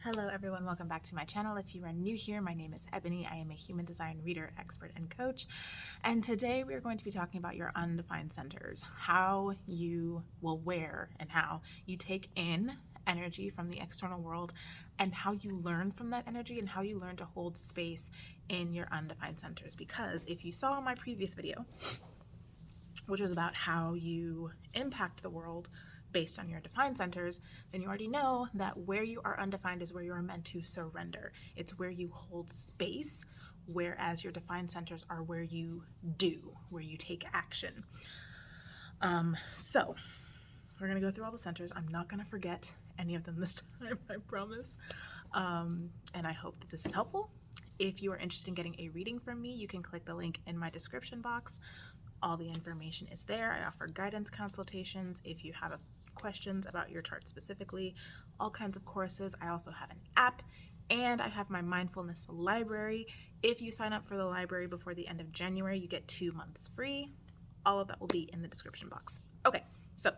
Hello everyone, welcome back to my channel. If you are new here, my name is Ebony. I am a human design reader, expert, and coach. And today we are going to be talking about your undefined centers, how you will wear and how you take in energy from the external world and how you learn from that energy and how you learn to hold space in your undefined centers. Because if you saw my previous video, which was about how you impact the world based on your defined centers, then you already know that where you are undefined is where you are meant to surrender. It's where you hold space, whereas your defined centers are where you do, where you take action. So we're gonna go through all the centers. I'm not gonna forget any of them this time, I promise. And I hope that this is helpful. If you are interested in getting a reading from me, you can click the link in my description box. All the information is there. I offer guidance consultations if you have questions about your chart specifically, all kinds of courses. I also have an app and I have my mindfulness library. If you sign up for the library before the end of January, you get 2 months free. All of that will be in the description box. Okay, so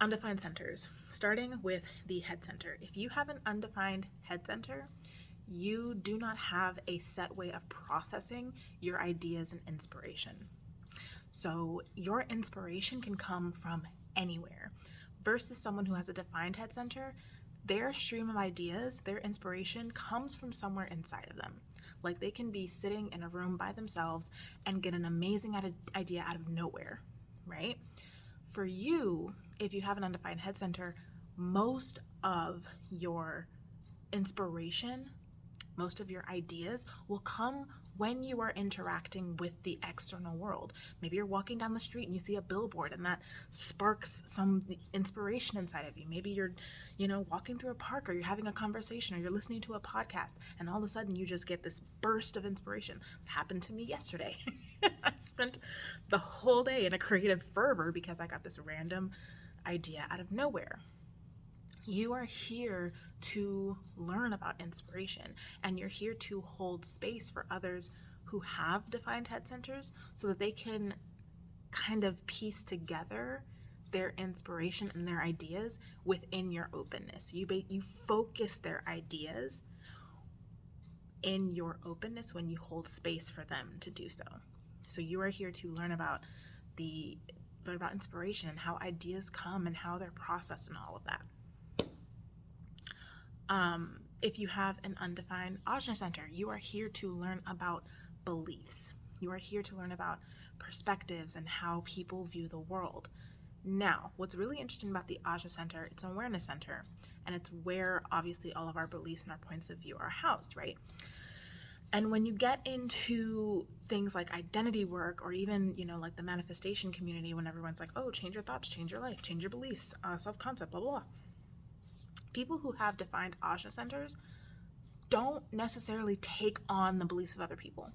undefined centers, starting with the head center. If you have an undefined head center, you do not have a set way of processing your ideas and inspiration. So your inspiration can come from anywhere versus someone who has a defined head center. Their stream of ideas, their inspiration comes from somewhere inside of them. Like they can be sitting in a room by themselves and get an amazing idea out of nowhere, right? For you, if you have an undefined head center, most of your inspiration, most of your ideas will come when you are interacting with the external world. Maybe you're walking down the street and you see a billboard and that sparks some inspiration inside of you. Maybe you're, walking through a park or you're having a conversation or you're listening to a podcast and all of a sudden you just get this burst of inspiration. It happened to me yesterday. I spent the whole day in a creative fervor because I got this random idea out of nowhere. You are here to learn about inspiration and you're here to hold space for others who have defined head centers so that they can kind of piece together their inspiration and their ideas within your openness. You focus their ideas in your openness when you hold space for them to do so. So you are here to learn about inspiration and how ideas come and how they're processed and all of that. If you have an undefined Ajna center, you are here to learn about beliefs. You are here to learn about perspectives and how people view the world. Now, what's really interesting about the Ajna center, it's an awareness center, and it's where obviously all of our beliefs and our points of view are housed, right? And when you get into things like identity work or even, like the manifestation community, when everyone's like, oh, change your thoughts, change your life, change your beliefs, self-concept, blah, blah, blah. People who have defined Ajna centers don't necessarily take on the beliefs of other people.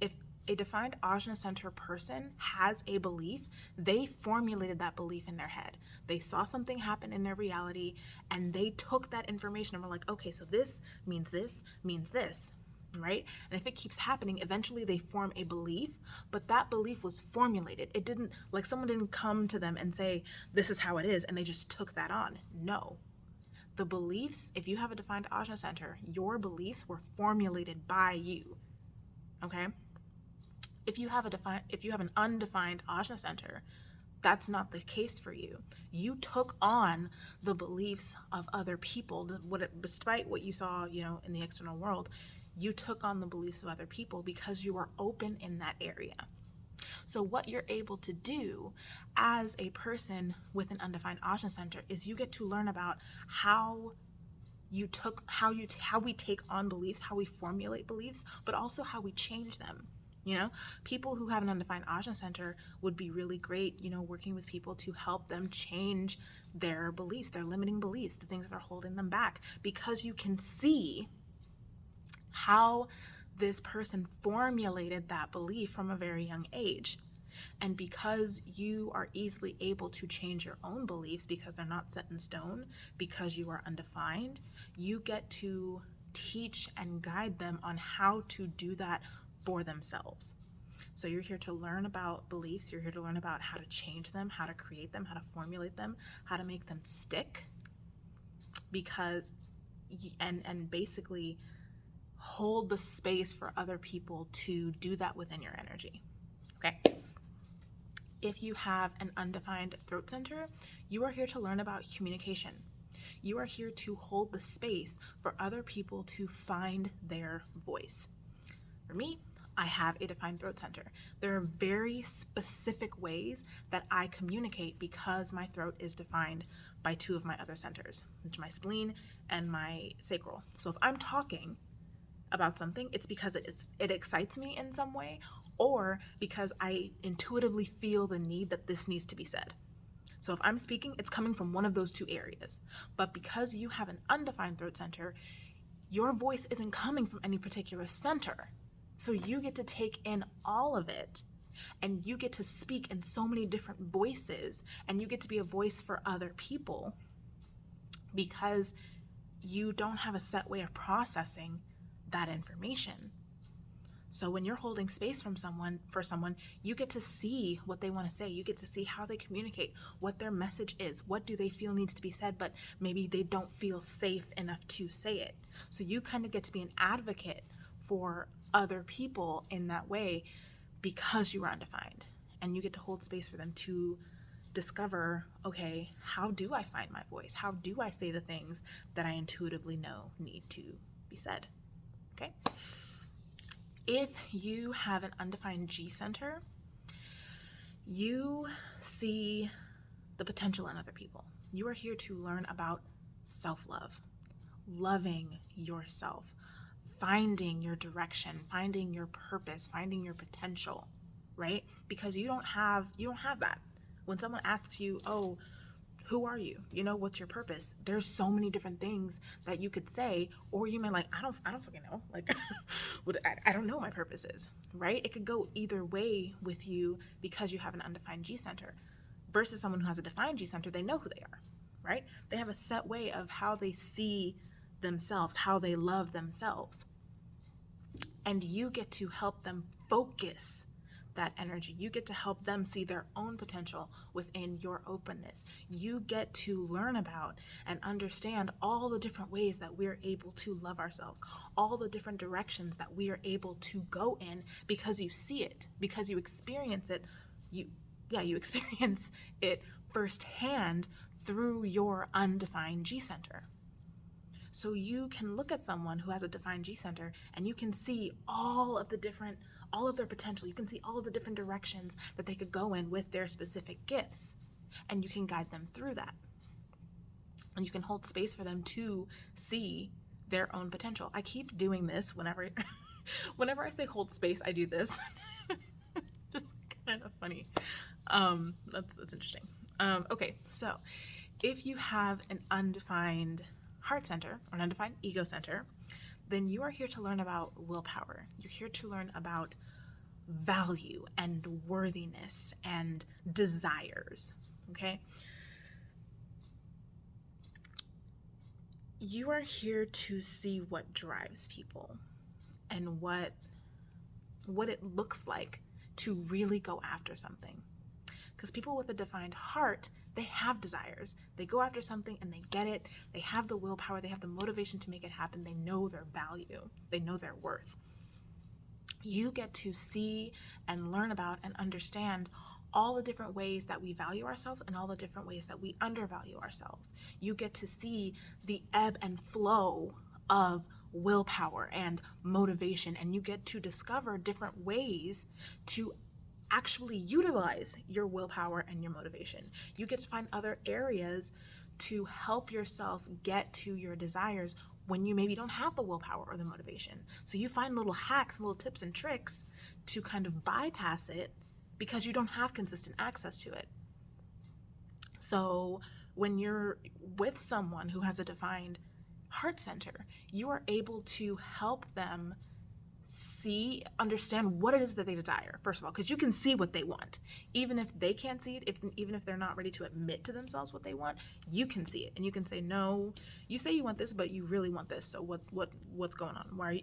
If a defined Ajna center person has a belief, they formulated that belief in their head. They saw something happen in their reality and they took that information and were like, okay, so this means this, right? And if it keeps happening, eventually they form a belief, but that belief was formulated. It didn't, like someone didn't come to them and say, this is how it is, and they just took that on. No. The beliefs, if you have a defined Ajna center, your beliefs were formulated by you, okay? If you have an undefined Ajna center, that's not the case for you. You took on the beliefs of other people, despite what you saw, in the external world. You took on the beliefs of other people because you are open in that area. So what you're able to do as a person with an undefined Ajna center is you get to learn about how we take on beliefs, how we formulate beliefs, but also how we change them. People who have an undefined Ajna center would be really great, working with people to help them change their beliefs, their limiting beliefs, the things that are holding them back, because you can see how this person formulated that belief from a very young age. And because you are easily able to change your own beliefs because they're not set in stone, because you are undefined, you get to teach and guide them on how to do that for themselves. So you're here to learn about beliefs, you're here to learn about how to change them, how to create them, how to formulate them, how to make them stick, because and basically hold the space for other people to do that within your energy. Okay? If you have an undefined throat center, you are here to learn about communication. You are here to hold the space for other people to find their voice. For me, I have a defined throat center. There are very specific ways that I communicate because my throat is defined by two of my other centers, which is my spleen and my sacral. So if I'm talking about something, it's because it excites me in some way, or because I intuitively feel the need that this needs to be said. So if I'm speaking, it's coming from one of those two areas. But because you have an undefined throat center, your voice isn't coming from any particular center. So you get to take in all of it, and you get to speak in so many different voices, and you get to be a voice for other people because you don't have a set way of processing that information. So when you're holding space for someone, you get to see what they want to say. You get to see how they communicate, what their message is, what do they feel needs to be said, but maybe they don't feel safe enough to say it. So you kind of get to be an advocate for other people in that way because you are undefined, and you get to hold space for them to discover, okay, how do I find my voice? How do I say the things that I intuitively know need to be said? Okay. If you have an undefined G center, you see the potential in other people. You are here to learn about self-love, loving yourself, finding your direction, finding your purpose, finding your potential, right? Because you don't have that. When someone asks you, "Oh, who are you? You know, what's your purpose?" There's so many different things that you could say, or you may like, I don't fucking know. Like, I don't know what my purpose is, right? It could go either way with you because you have an undefined G center versus someone who has a defined G center. They know who they are, right? They have a set way of how they see themselves, how they love themselves. And you get to help them focus that energy. You get to help them see their own potential within your openness. You get to learn about and understand all the different ways that we're able to love ourselves, all the different directions that we are able to go in because you see it, because you experience it. You experience it firsthand through your undefined G center. So you can look at someone who has a defined G center and you can see all of their potential. You can see all of the different directions that they could go in with their specific gifts, and you can guide them through that. And you can hold space for them to see their own potential. I keep doing this whenever I say hold space, I do this. It's just kind of funny. That's interesting. Okay, so if you have an undefined heart center or an undefined ego center, then you are here to learn about willpower. You're here to learn about value and worthiness and desires, okay? You are here to see what drives people and what it looks like to really go after something. Because people with a defined heart, they have desires. They go after something and they get it. They have the willpower. They have the motivation to make it happen. They know their value. They know their worth. You get to see and learn about and understand all the different ways that we value ourselves and all the different ways that we undervalue ourselves. You get to see the ebb and flow of willpower and motivation, and you get to discover different ways to actually utilize your willpower and your motivation. You get to find other areas to help yourself get to your desires when you maybe don't have the willpower or the motivation. So you find little hacks, little tips and tricks to kind of bypass it because you don't have consistent access to it. So when you're with someone who has a defined heart center, you are able to help them understand what it is that they desire, first of all, because you can see what they want. Even if they can't see it, even if they're not ready to admit to themselves what they want, you can see it. And you can say, no, you say you want this, but you really want this. So what's going on? Why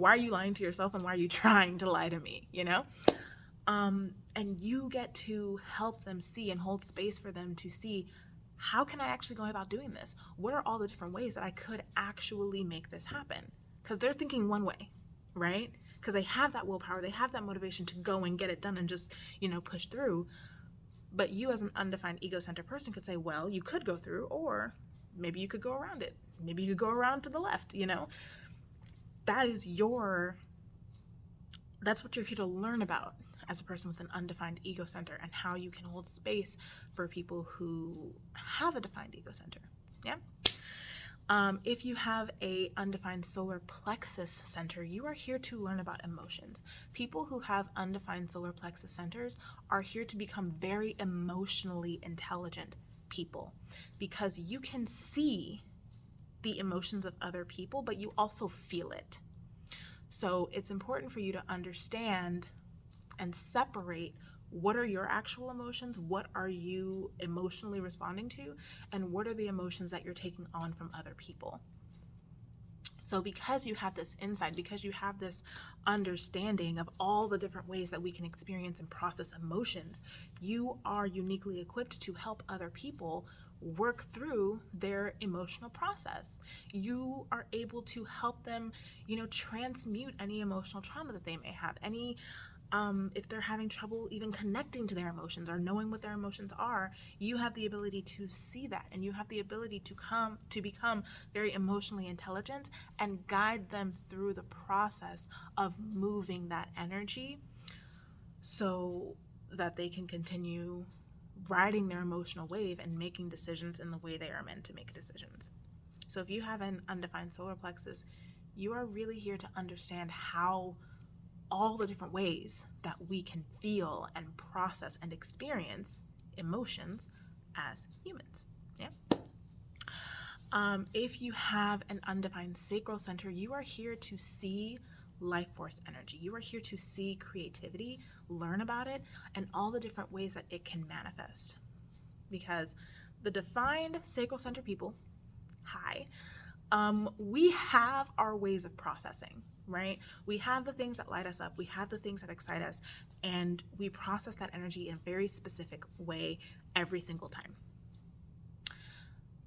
are you lying to yourself, and why are you trying to lie to me? And you get to help them see and hold space for them to see how can I actually go about doing this? What are all the different ways that I could actually make this happen? Because they're thinking one way, right? Because they have that willpower, they have that motivation to go and get it done and just, push through. But you as an undefined ego-centered person could say, well, you could go through, or maybe you could go around it. Maybe you could go around to the left, That's what you're here to learn about as a person with an undefined ego center, and how you can hold space for people who have a defined ego center. Yeah. If you have a undefined solar plexus center, you are here to learn about emotions. People who have undefined solar plexus centers are here to become very emotionally intelligent people, because you can see the emotions of other people, but you also feel it. So it's important for you to understand and separate what are your actual emotions, what are you emotionally responding to, and what are the emotions that you're taking on from other people. So because you have this insight, because you have this understanding of all the different ways that we can experience and process emotions, you are uniquely equipped to help other people work through their emotional process. You are able to help them, transmute any emotional trauma that they may have, if they're having trouble even connecting to their emotions or knowing what their emotions are. You have the ability to see that, and you have the ability to become very emotionally intelligent and guide them through the process of moving that energy so that they can continue riding their emotional wave and making decisions in the way they are meant to make decisions. So if you have an undefined solar plexus, you are really here to understand how all the different ways that we can feel and process and experience emotions as humans. Yeah. If you have an undefined sacral center, you are here to see life force energy. You are here to see creativity, learn about it, and all the different ways that it can manifest. Because the defined sacral center people, we have our ways of processing, right? We have the things that light us up, we have the things that excite us, and we process that energy in a very specific way every single time.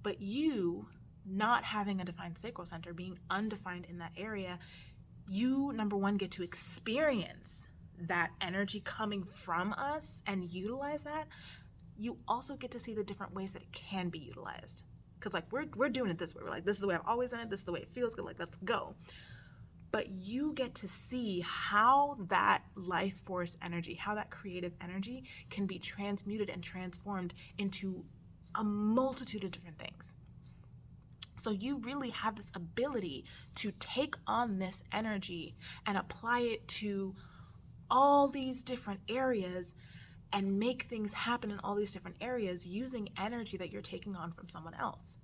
But you not having a defined sacral center, being undefined in that area, you, number one, get to experience that energy coming from us and utilize that. You also get to see the different ways that it can be utilized. Because we're doing it this way. We're like, this is the way I've always done it. This is the way it feels good. Like, let's go. But you get to see how that life force energy, how that creative energy can be transmuted and transformed into a multitude of different things. So you really have this ability to take on this energy and apply it to all these different areas and make things happen in all these different areas using energy that you're taking on from someone else.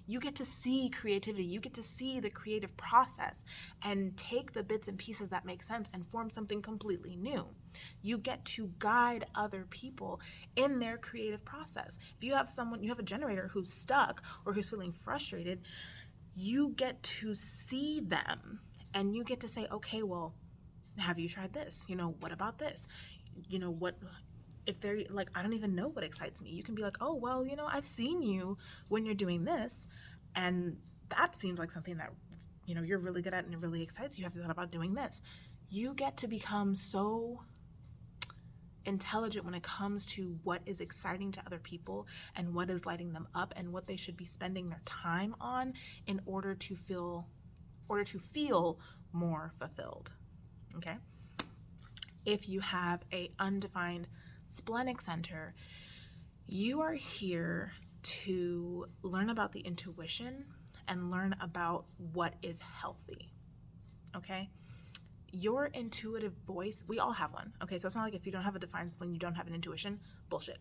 You get to see creativity, you get to see the creative process and take the bits and pieces that make sense and form something completely new. You get to guide other people in their creative process. If you have a generator who's stuck or who's feeling frustrated, you get to see them and you get to say, okay, well, have you tried this? What about this? What if they're like, I don't even know what excites me. You can be like, oh, well, I've seen you when you're doing this, and that seems like something that, you're really good at and it really excites you. Have you thought about doing this? You get to become so intelligent when it comes to what is exciting to other people and what is lighting them up and what they should be spending their time on in order to feel more fulfilled. Okay? If you have a undefined splenic center, you are here to learn about the intuition and learn about what is healthy. Okay? Your intuitive voice, we all have one. Okay, so it's not like if you don't have a defined spleen, you don't have an intuition. Bullshit.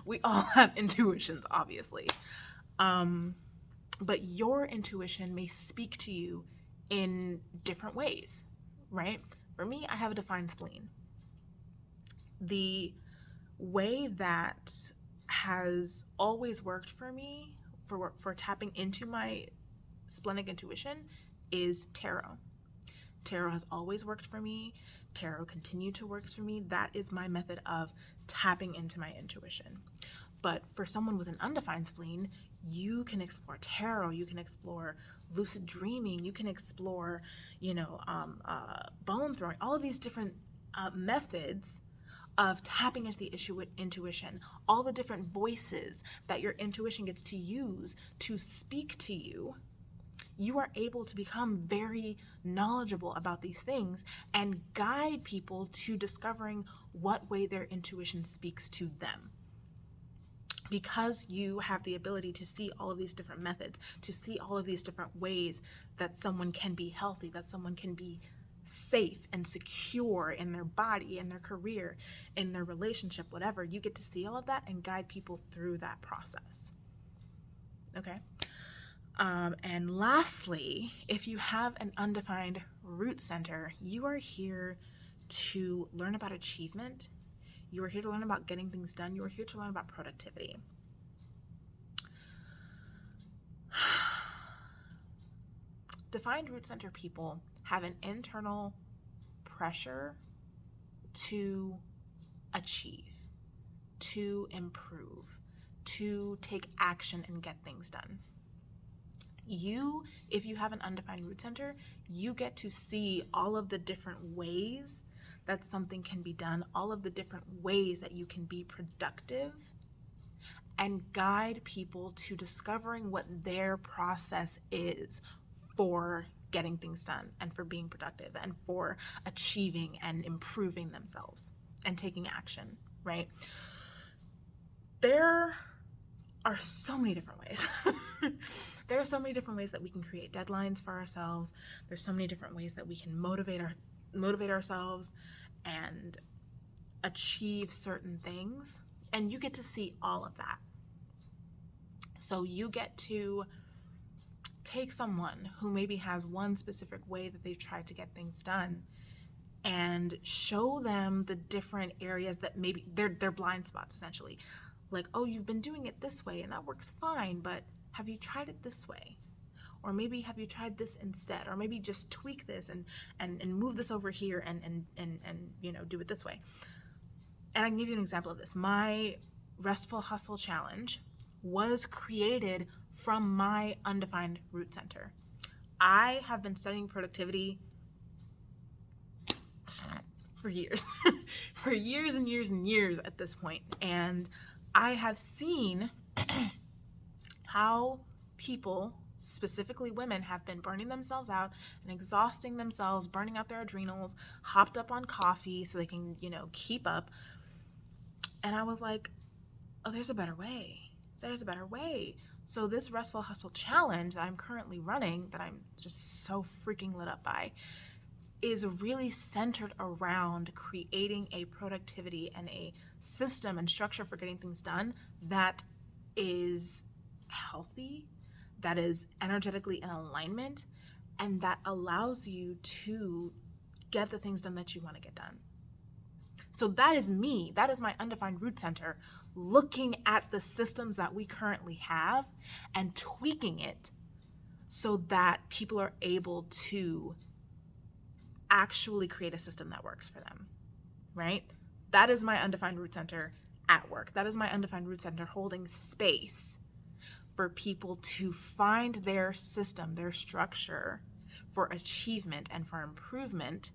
We all have intuitions, obviously. But your intuition may speak to you in different ways, right? For me, I have a defined spleen. The way that has always worked for me for tapping into my splenic intuition is tarot. Tarot has always worked for me. Tarot continued to work for me. That is my method of tapping into my intuition. But for someone with an undefined spleen, you can explore tarot, you can explore lucid dreaming, you can explore, bone throwing, all of these different methods of tapping into the issue with intuition, all the different voices that your intuition gets to use to speak to you. You are able to become very knowledgeable about these things and guide people to discovering what way their intuition speaks to them. Because you have the ability to see all of these different methods, to see all of these different ways that someone can be healthy, that someone can be safe and secure in their body, in their career, in their relationship, whatever, you get to see all of that and guide people through that process. Okay? And lastly, if you have an undefined root center, you are here to learn about achievement. You are here to learn about getting things done. You are here to learn about productivity. Defined root center people have an internal pressure to achieve, to improve, to take action and get things done. If you have an undefined root center, you get to see all of the different ways that something can be done, all of the different ways that you can be productive, and guide people to discovering what their process is for getting things done and for being productive and for achieving and improving themselves and taking action, right? There are so many different ways. There are so many different ways that we can create deadlines for ourselves. There's so many different ways that we can motivate ourselves and achieve certain things. And you get to see all of that. So you get to take someone who maybe has one specific way that they've tried to get things done and show them the different areas that maybe they're blind spots, essentially. Like, oh, you've been doing it this way and that works fine, but have you tried it this way? Or maybe have you tried this instead? Or maybe just tweak this and move this over here and do it this way. And I can give you an example of this. My Restful Hustle Challenge was created from my undefined root center. I have been studying productivity for years, for years and years and years at this point. And I have seen how people, specifically women, have been burning themselves out and exhausting themselves, burning out their adrenals, hopped up on coffee so they can, keep up. And I was like, oh, there's a better way. There's a better way. So this Restful Hustle Challenge that I'm currently running, that I'm just so freaking lit up by, is really centered around creating a productivity and a system and structure for getting things done that is healthy, that is energetically in alignment, and that allows you to get the things done that you want to get done. So that is me. That is my undefined root center, looking at the systems that we currently have and tweaking it so that people are able to actually create a system that works for them, right? That is my undefined root center at work. That is my undefined root center holding space for people to find their system, their structure for achievement and for improvement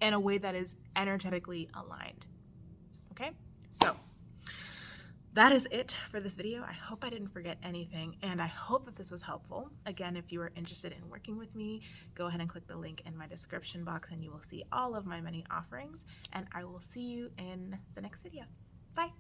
in a way that is energetically aligned. Okay? So that is it for this video. I hope I didn't forget anything, and I hope that this was helpful. Again, if you are interested in working with me, go ahead and click the link in my description box and you will see all of my many offerings, and I will see you in the next video. Bye.